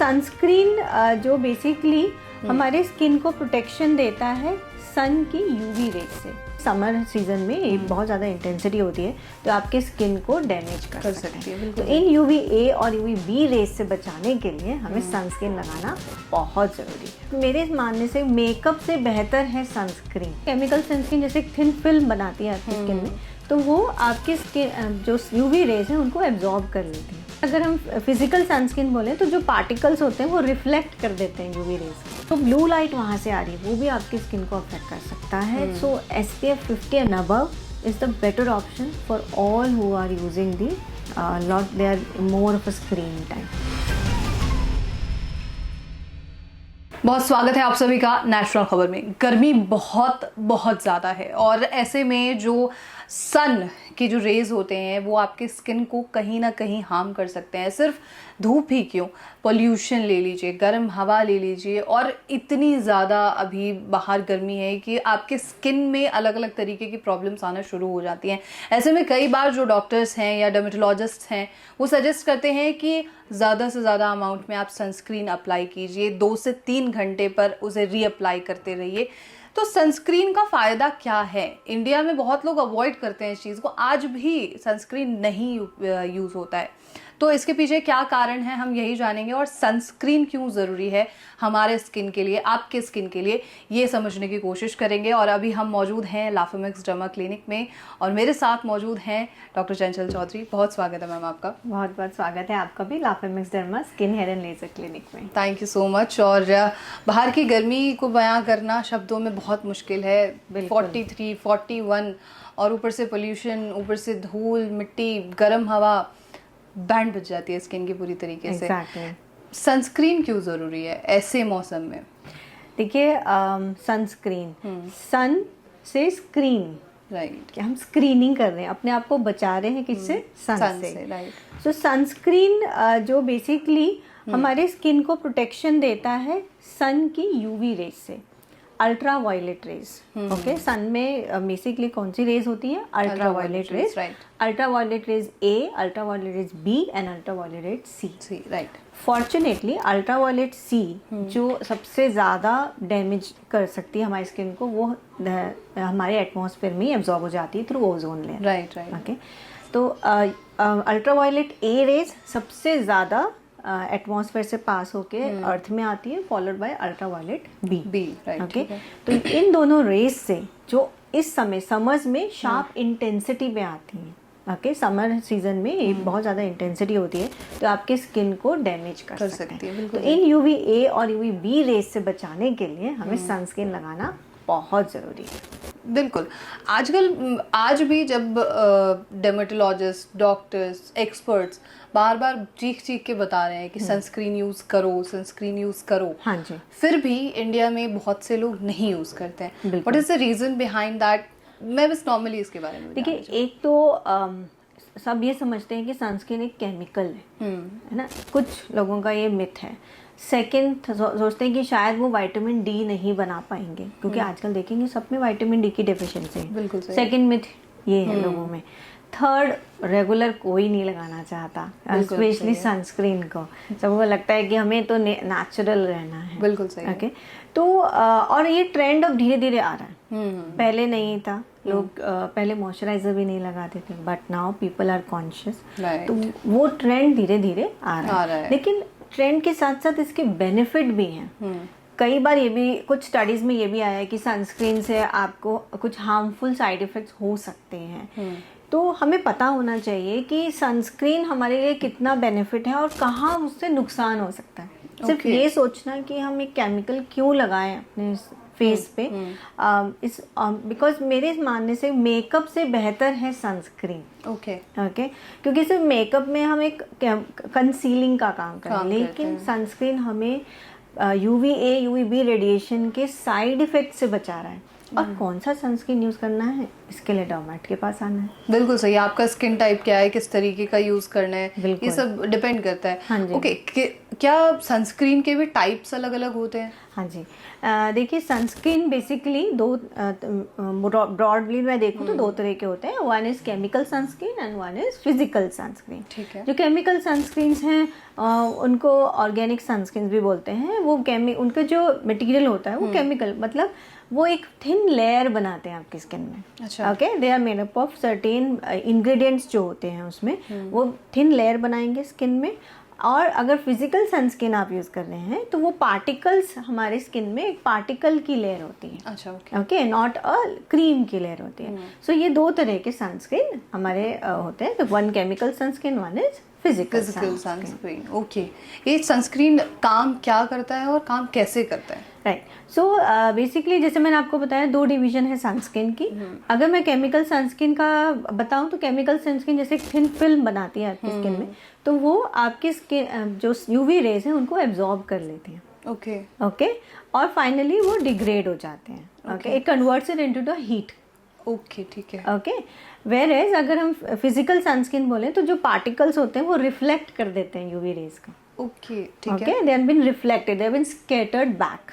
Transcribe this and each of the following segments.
Sunscreen जो basically हमारे skin को प्रोटेक्शन देता है सन की यूवी रेज से। समर सीजन में ये बहुत ज़्यादा इंटेंसिटी होती है तो आपके स्किन को डैमेज कर सकती है। तो इन यूवी ए और यूवी बी रेज से बचाने के लिए हमें सनस्क्रीन लगाना बहुत ज़रूरी है। मेरे मानने से मेकअप से बेहतर है सनस्क्रीन। केमिकल सनस्क्रीन जैसे एक थिन फिल्म बनाती है आपकी स्किन में, तो वो आपकी स्किन जो यूवी रेज हैं उनको एब्जॉर्ब कर लेती है। अगर हम फिजिकल सनस्क्रीन बोलें तो जो पार्टिकल्स होते हैं वो रिफ्लेक्ट कर देते हैं यूवी रेज, तो ब्लू लाइट वहाँ से आ रही है वो भी आपकी स्किन को अफेक्ट कर सकता है। So SPF 50 and above is the better option for all who are using the lot they are more of a screen time. बहुत स्वागत है आप सभी का नेशनल खबर में। गर्मी बहुत ज़्यादा है और ऐसे में जो सन की जो रेज होते हैं वो आपके स्किन को कहीं ना कहीं हार्म कर सकते हैं। सिर्फ धूप ही क्यों, पोल्यूशन ले लीजिए, गर्म हवा ले लीजिए, और इतनी ज़्यादा अभी बाहर गर्मी है कि आपके स्किन में अलग अलग तरीके की प्रॉब्लम्स आना शुरू हो जाती हैं। ऐसे में कई बार जो डॉक्टर्स हैं या डर्मेटोलॉजिस्ट हैं वो सजेस्ट करते हैं कि ज़्यादा से ज़्यादा अमाउंट में आप सनस्क्रीन अप्लाई कीजिए, 2 से 3 घंटे पर उसे रीअप्लाई करते रहिए। तो सनस्क्रीन का फ़ायदा क्या है? इंडिया में बहुत लोग अवॉइड करते हैं इस चीज़ को, आज भी सनस्क्रीन नहीं यूज़ होता है। तो इसके पीछे क्या कारण है हम यही जानेंगे, और सनस्क्रीन क्यों ज़रूरी है हमारे स्किन के लिए, आपके स्किन के लिए, ये समझने की कोशिश करेंगे। और अभी हम मौजूद हैं लाफोमिक्स डर्मा क्लिनिक में और मेरे साथ मौजूद हैं डॉक्टर चंचल चौधरी। बहुत स्वागत है मैम आपका। बहुत बहुत स्वागत है आपका भी लाफोमिक्स derma skin hair and laser clinic में। Thank you so much. और बाहर की गर्मी को बयां करना शब्दों में बहुत मुश्किल है। 43, 41 और ऊपर से पोल्यूशन, ऊपर से धूल, मिट्टी, गर्म हवा, बैंड बज जाती है स्किन की पूरी तरीके से। सनस्क्रीन क्यों ज़रूरी है ऐसे मौसम में? देखिए, सनस्क्रीन, सन से स्क्रीन, राइट, हम स्क्रीनिंग कर रहे हैं, अपने आप को बचा रहे हैं किससे? सन से, राइट। सो सनस्क्रीन जो बेसिकली हमारे स्किन को प्रोटेक्शन देता है सन की यूवी रेज से, ultraviolet rays. Okay, sun में बेसिकली कौन सी रेज होती है? Ultraviolet rays, ultraviolet rays A, ultraviolet rays B and ultraviolet C, right. Fortunately ultraviolet C जो सबसे ज़्यादा डैमेज कर सकती है हमारी स्किन को, वो हमारे एटमॉस्फेयर में एब्जॉर्ब हो जाती है through ozone layer, right, right. Okay, तो अल्ट्रा वायलेट ए रेज सबसे ज़्यादा एटमॉस्फेयर से पास होके अर्थ में आती है, followed by ultra violet B, right. Okay, तो इन दोनों रेज से जो इस समय समर्स में शार्प इंटेंसिटी में आती हैं, ओके, समर सीजन में ये बहुत ज़्यादा इंटेंसिटी होती है तो आपके स्किन को डैमेज कर सकती है। तो इन यूवी ए और यूवी बी रेज से बचाने के लिए हमें सनस्क्रीन लगाना बहुत ज़रूरी है। बिल्कुल। आज भी जब डर्मेटोलॉजिस्ट, डॉक्टर्स, एक्सपर्ट्स बार बार चीख के बता रहे हैं कि सनस्क्रीन यूज़ करो, सनस्क्रीन यूज़ करो, हाँ जी, फिर भी इंडिया में बहुत से लोग नहीं यूज़ करते हैं। What is the reason behind that? मैं बस नॉर्मली इसके बारे में देखिए, एक तो सब ये समझते हैं कि सनस्क्रीन एक केमिकल है ना, कुछ लोगों का ये मिथ है। सेकंड, सोचते हैं कि शायद वो विटामिन डी नहीं बना पाएंगे, क्योंकि आजकल देखेंगे सब में विटामिन डी की डेफिशिएंसी है। बिल्कुल सही। सेकंड मिथ ये है लोगों में। थर्ड, रेगुलर कोई नहीं लगाना चाहता, स्पेशली सनस्क्रीन को। सबको लगता है कि हमें तो नेचुरल रहना है। बिल्कुल सही। ओके, तो और ये ट्रेंड अब धीरे धीरे आ रहा है। पहले नहीं था, लोग पहले मॉइस्चराइजर भी नहीं लगाते थे, but now people are conscious, तो वो ट्रेंड धीरे धीरे आ रहा है। लेकिन ट्रेंड के साथ साथ इसके बेनिफिट भी हैं। कई बार ये भी कुछ स्टडीज में ये भी आया है कि सनस्क्रीन से आपको कुछ हार्मफुल साइड इफेक्ट्स हो सकते हैं। तो हमें पता होना चाहिए कि सनस्क्रीन हमारे लिए कितना बेनिफिट है और कहाँ उससे नुकसान हो सकता है। सिर्फ ये सोचना कि हम एक केमिकल क्यों लगाएं अपने फेस पे, बिकॉज मेरे मानने से मेकअप से बेहतर है सनस्क्रीन। ओके, क्योंकि सिर्फ मेकअप में हम एक कंसीलिंग का काम करें, लेकिन सनस्क्रीन हमें UV A UV B radiation के साइड इफेक्ट से बचा रहा है। और कौन सा सनस्क्रीन यूज करना है, इसके लिए डॉक्टर के पास आना है। बिल्कुल सही। आपका स्किन टाइप क्या है, किस तरीके का यूज करना है, ये सब डिपेंड करता है। हाँ जी। ओके, क्या सनस्क्रीन के भी टाइप्स अलग अलग होते हैं? हाँ जी, देखिए सनस्क्रीन बेसिकली दो ब्रॉडली मैं देखूँ तो दो तरह के होते हैं। One is chemical sunscreen and one is physical sunscreen. ठीक है। जो केमिकल सनस्क्रीन्स हैं उनको ऑर्गेनिक सनस्क्रीन भी बोलते हैं। वो उनका जो मटेरियल होता है वो केमिकल, मतलब वो एक थिन लेयर बनाते हैं आपकी स्किन में। अच्छा। Okay, they are made up of certain ingredients जो होते हैं उसमें, वो थिन लेयर बनाएंगे स्किन में। और अगर फिजिकल सनस्क्रीन आप यूज़ कर रहे हैं तो वो पार्टिकल्स हमारे स्किन में एक पार्टिकल की लेयर होती है। अच्छा, ओके, नॉट अ क्रीम की लेयर होती है। सो ये दो तरह के सनस्क्रीन हमारे होते हैं। One chemical sunscreen, one is physical sunscreen. Okay, ये सनस्क्रीन काम क्या करता है और काम कैसे करता है? राइट, सो बेसिकली जैसे मैंने आपको बताया दो डिवीजन है सनस्क्रीन की। अगर मैं केमिकल सनस्क्रीन का बताऊं तो केमिकल सनस्क्रीन जैसे एक थिन फिल्म बनाती है आपकी स्किन में, तो वो आपकी स्किन जो यूवी रेज है उनको एब्जॉर्ब कर लेती है। ओके ओके, और फाइनली वो डिग्रेड हो जाते हैं। Okay, it converts it into the heat. Okay, ठीक है। ओके, वेयर एज अगर हम फिजिकल सनस्क्रीन बोले तो जो पार्टिकल्स होते हैं वो रिफ्लेक्ट कर देते हैं यूवी रेज का। ओके, ठीक है। Okay, they have been reflected, they have been scattered back.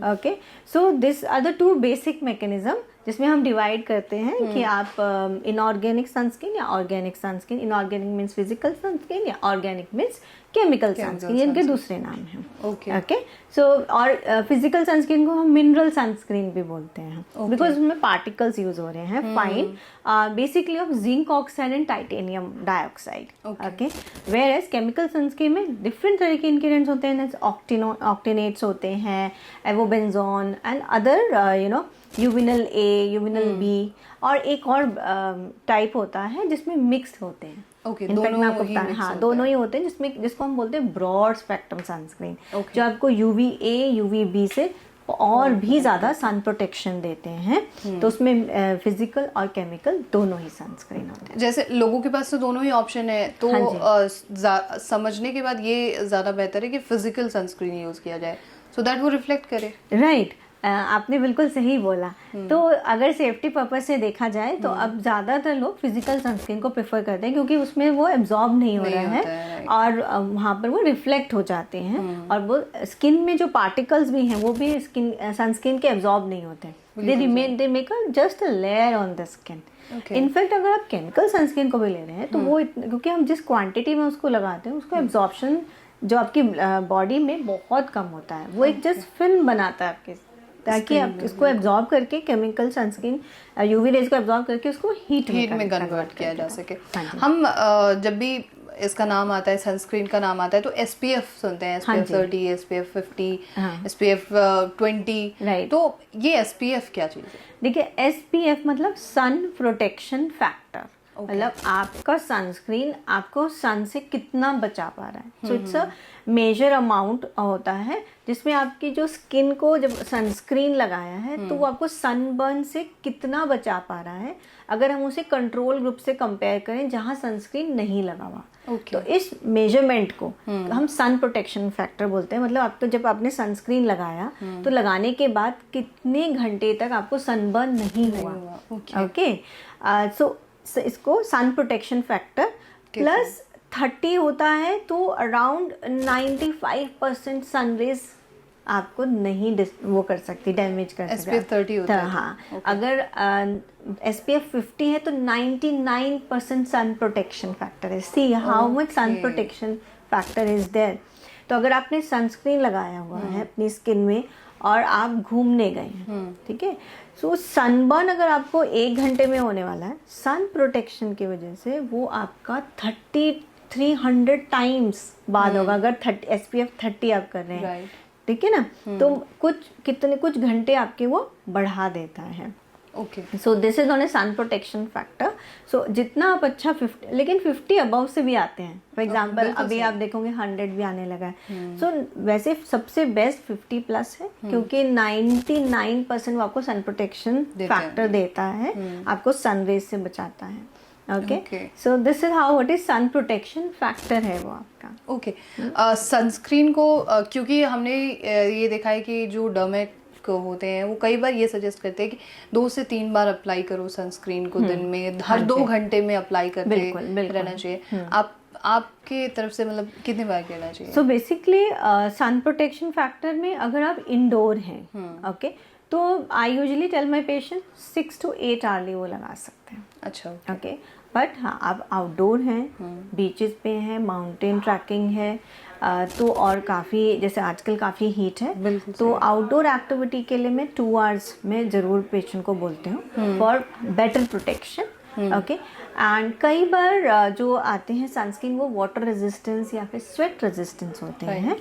Okay, so these are the two basic mechanism जिसमें हम डिवाइड करते हैं कि आप इनऑर्गेनिक सनस्क्रीन या organic sunscreen. Inorganic means physical sunscreen या ऑर्गेनिक मीन्स केमिकल सनस्क्रीन, इनके दूसरे नाम हैं। ओके ओके, सो और फिजिकल सनस्क्रीन को हम मिनरल सनस्क्रीन भी बोलते हैं, बिकॉज उसमें पार्टिकल्स यूज हो रहे हैं fine, basically of zinc oxide and titanium dioxide. Okay, whereas chemical sunscreen में डिफरेंट तरह के इंग्रेडिएंट्स होते हैं, ऑक्टेनेट्स होते हैं, avobenzone and other uvinul A, uvinul B, और एक और टाइप होता है जिसमें मिक्स होते हैं। ओके, इनफैक्ट मैं आपको बता, हाँ दोनों ही होते हैं, जिसको हम बोलते हैं ब्रॉड स्पेक्ट्रम सनस्क्रीन, जो आपको यूवी ए यूवी बी से और भी ज़्यादा सन प्रोटेक्शन देते हैं। तो उसमें फिजिकल और केमिकल दोनों ही सनस्क्रीन होते हैं। जैसे लोगों के पास तो दोनों ही ऑप्शन है, तो समझने के बाद ये ज़्यादा बेहतर है कि फिजिकल सनस्क्रीन यूज़ किया जाए सो दैट वो रिफ्लेक्ट करे। राइट, आपने बिल्कुल सही बोला। तो अगर सेफ्टी पर्पज से देखा जाए तो अब ज़्यादातर लोग फिजिकल सनस्क्रीन को प्रेफर करते हैं, क्योंकि उसमें वो एब्जॉर्ब नहीं हो रहा है और वहाँ पर वो रिफ्लेक्ट हो जाते हैं, और वो स्किन में जो पार्टिकल्स भी हैं वो भी स्किन सनस्क्रीन के एब्जॉर्ब नहीं होते। They make a just a layer on the skin. In fact अगर आप केमिकल सनस्क्रीन को भी ले रहे हैं तो वो क्योंकि हम जिस क्वांटिटी में उसको लगाते हैं उसको एब्जॉर्प्शन जो आपकी बॉडी में बहुत कम होता है, वो एक जस्ट फिल्म बनाता है आपके, ताकि आप इसको एब्जॉर्ब करके केमिकल सनस्क्रीन यूवी रेज को एब्जॉर्ब करके उसको हीट में कन्वर्ट किया जा सके। हम जब भी इसका नाम आता है, सनस्क्रीन का नाम आता है, तो SPF सुनते हैं, SPF 30, SPF 50, SPF 20। राइट, तो ये SPF क्या चीज़ है? देखिए SPF मतलब सन प्रोटेक्शन फैक्टर, मतलब आपका सनस्क्रीन आपको सन से कितना बचा पा रहा है। So it's a major amount होता है जिसमें आपकी जो स्किन को जब सनस्क्रीन लगाया है तो वो आपको सनबर्न से कितना बचा पा रहा है, अगर हम उसे कंट्रोल ग्रुप से कंपेयर करें जहाँ सनस्क्रीन नहीं लगा हुआ। तो इस मेजरमेंट को हम सन प्रोटेक्शन फैक्टर बोलते हैं। मतलब आप तो जब आपने सनस्क्रीन लगाया तो लगाने के बाद कितने घंटे तक आपको सनबर्न नहीं हुआ। ओके, सो इसको सन प्रोटेक्शन फैक्टर प्लस 30 होता है, तो अराउंड 95% सनरेज आपको नहीं वो कर सकती, डैमेज कर सकती। SPF 30 होता है। हाँ, अगर SPF 50 है तो 99% सन प्रोटेक्शन फैक्टर है। See how much sun protection factor is there. तो अगर आपने सनस्क्रीन लगाया हुआ है अपनी स्किन में और आप घूमने गए हैं, ठीक है, सो सनबर्न अगर आपको 1 घंटे में होने वाला है, सन प्रोटेक्शन की वजह से वो आपका 300 टाइम्स बाद होगा। अगर SPF 30 आप कर रहे हैं, ठीक है ना, तो कुछ घंटे आपके वो बढ़ा देता है। Okay, so this is on a sun protection factor. So जितना आप अच्छा 50, लेकिन 50 अबव से भी आते हैं। फॉर एग्जांपल अभी आप देखोगे 100 भी आने लगा है। सो वैसे सबसे बेस्ट 50+ है, क्योंकि 99% वो आपको सन प्रोटेक्शन फैक्टर देता है, आपको सन रेज से बचाता है। Okay, so this is how what is sun protection factor है वो आपका। ओके, सनस्क्रीन को क्योंकि हमने ये देखा है कि जो डर्मेट को होते हैं वो कई बार ये सजेस्ट करते हैं कि 2 से 3 बार अप्लाई करो सनस्क्रीन को दिन में, हर 2 घंटे में अप्लाई करते रहना चाहिए। आप आपके तरफ से मतलब कितनी बार लेना चाहिए? So basically sun protection factor में अगर आप इंडोर हैं, ओके, तो I usually tell my patient 6 to 8 hourly वो लगा सकते हैं। अच्छा, ओके, बट हाँ आप आउटडोर हैं, बीचेस पे हैं, माउंटेन ट्रैकिंग है, तो और काफ़ी जैसे आजकल काफ़ी हीट है, तो आउटडोर एक्टिविटी के लिए मैं 2 आवर्स में ज़रूर पेशेंट को बोलती हूँ for better protection. Okay, and कई बार जो आते हैं सनस्क्रीन वो वाटर रेजिस्टेंस या फिर स्वेट रेजिस्टेंस होते हैं,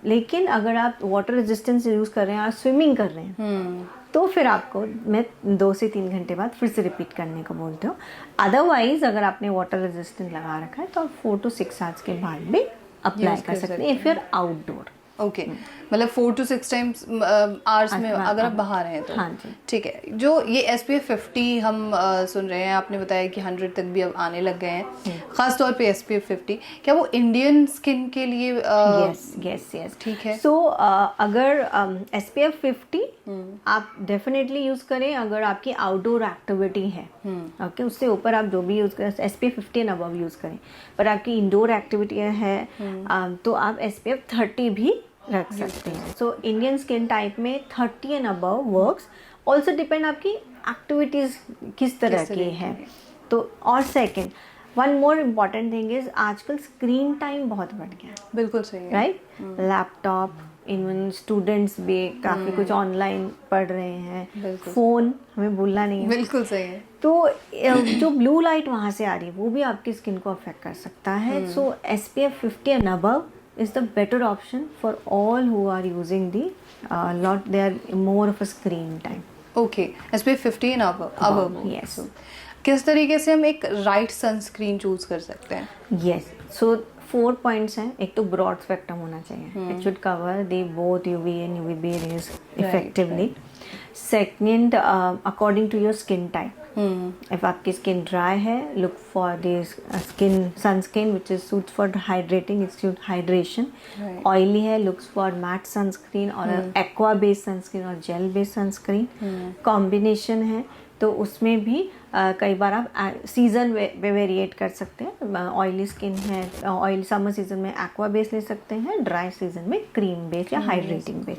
लेकिन अगर आप वाटर रेजिस्टेंस यूज़ कर रहे हैं और स्विमिंग कर रहे हैं तो फिर आपको मैं 2 से 3 घंटे बाद फिर से रिपीट करने को बोलती हूँ। अदरवाइज अगर आपने वाटर रेजिस्टेंट लगा रखा है तो आप 4 to 6 आवर्स के बाद भी अप्लाई कर सकते हैं if you are outdoor. Okay, मतलब 4 to 6 टाइम्स आवर्स में अगर आप बाहर हैं तो। हाँ जी, ठीक है। जो ये SPF 50 हम सुन रहे हैं, आपने बताया कि 100 तक भी अब आने लग गए हैं, खास तौर पे SPF 50, क्या वो इंडियन स्किन के लिए? यस ठीक है। सो अगर SPF 50 आप डेफिनेटली यूज़ करें अगर आपकी आउटडोर एक्टिविटी है। ओके, उससे ऊपर आप जो भी यूज़ करें SPF 50 एंड अबव यूज़ करें, पर आपकी इंडोर एक्टिविटी है तो आप SPF 30 भी रख सकते हैं। सो इंडियन स्किन टाइप में 30 and above works, also depend आपकी एक्टिविटीज़ किस तरह की है। तो और second one more important thing is आजकल स्क्रीन टाइम बहुत बढ़ गया है। बिल्कुल सही है, राइट? लैपटॉप, इवन स्टूडेंट्स भी काफ़ी कुछ ऑनलाइन पढ़ रहे हैं, फ़ोन हमें भूलना नहीं है। बिल्कुल सही है। तो जो ब्लू लाइट वहाँ से आ रही है वो भी आपकी स्किन को अफेक्ट कर सकता है। So SPF 50 and above is the better option for all who are using the lot they are more of a screen time. Okay, SPF 50 and above. Yes. किस तरीके से हम एक राइट सनस्क्रीन चूज कर सकते हैं? Yes. So 4 points हैं। एक तो ब्रॉड स्पेक्ट्रम होना चाहिए, it should cover the both UV and UVB rays effectively. Second, according to your skin type. If आपकी स्किन ड्राई है, look for the sunscreen which is suits for hydrating, it's suit hydration. Oily है, looks for matte sunscreen और aqua based sunscreen और gel based sunscreen. Combination है तो उसमें भी कई बार आप सीज़न में वेरिएट कर सकते हैं। ऑयली स्किन है, ऑयल समर सीजन में एक्वा बेस ले सकते हैं, ड्राई सीजन में क्रीम बेस या hydrating base.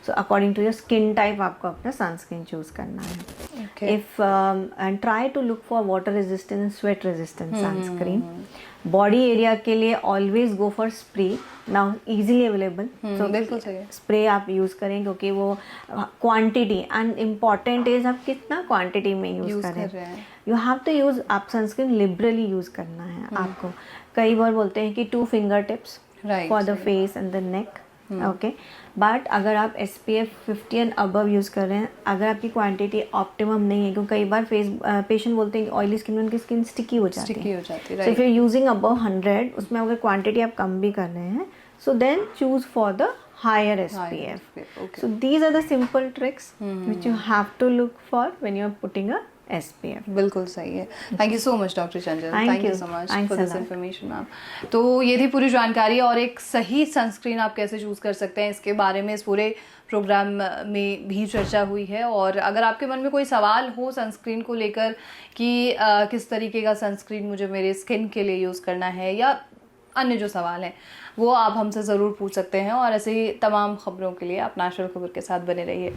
So according to your skin type आपको अपना सनस्क्रीन चूज करना है। If and try to look for water resistant, sweat resistant sunscreen. Body area के लिए always go for spray, now easily available. So बिल्कुल सही है, spray आप यूज़ करें क्योंकि वो क्वांटिटी एंड इम्पॉर्टेंट इज आप कितना क्वांटिटी में यूज़ कर रहे हैं। यू हैव टू यूज़, आप सनस्क्रीन लिबरली यूज़ करना है आपको। कई बार बोलते हैं कि 2 finger tips for the face and the neck, okay, but अगर आप SPF 50 एंड अबव यूज़ कर रहे हैं, अगर आपकी क्वांटिटी ऑप्टिमम नहीं है, क्योंकि कई बार पेशेंट बोलते हैं कि ऑयली स्किन में उनकी स्किन स्टिकी हो जाती है। So if you using above 100, उसमें अगर क्वांटिटी आप कम भी कर रहे हैं, so then choose for the higher SPF. Okay. So these are the simple tricks which you have to look for when you are putting a SPF. बिल्कुल सही है। Thank you so much doctor Chanchal, thank you so much for this information ma'am. तो ये थी पूरी जानकारी और एक सही सनस्क्रीन आप कैसे चूज़ कर सकते हैं इसके बारे में इस पूरे प्रोग्राम में भी चर्चा हुई है। और अगर आपके मन में कोई सवाल हो सनस्क्रीन को लेकर कि किस तरीके का सनस्क्रीन मुझे मेरे स्किन के लिए यूज़ करना है या अन्य जो सवाल हैं वो आप हमसे ज़रूर पूछ सकते हैं। और ऐसे ही तमाम खबरों के लिए आप नेशनल खबर के साथ बने रहिए।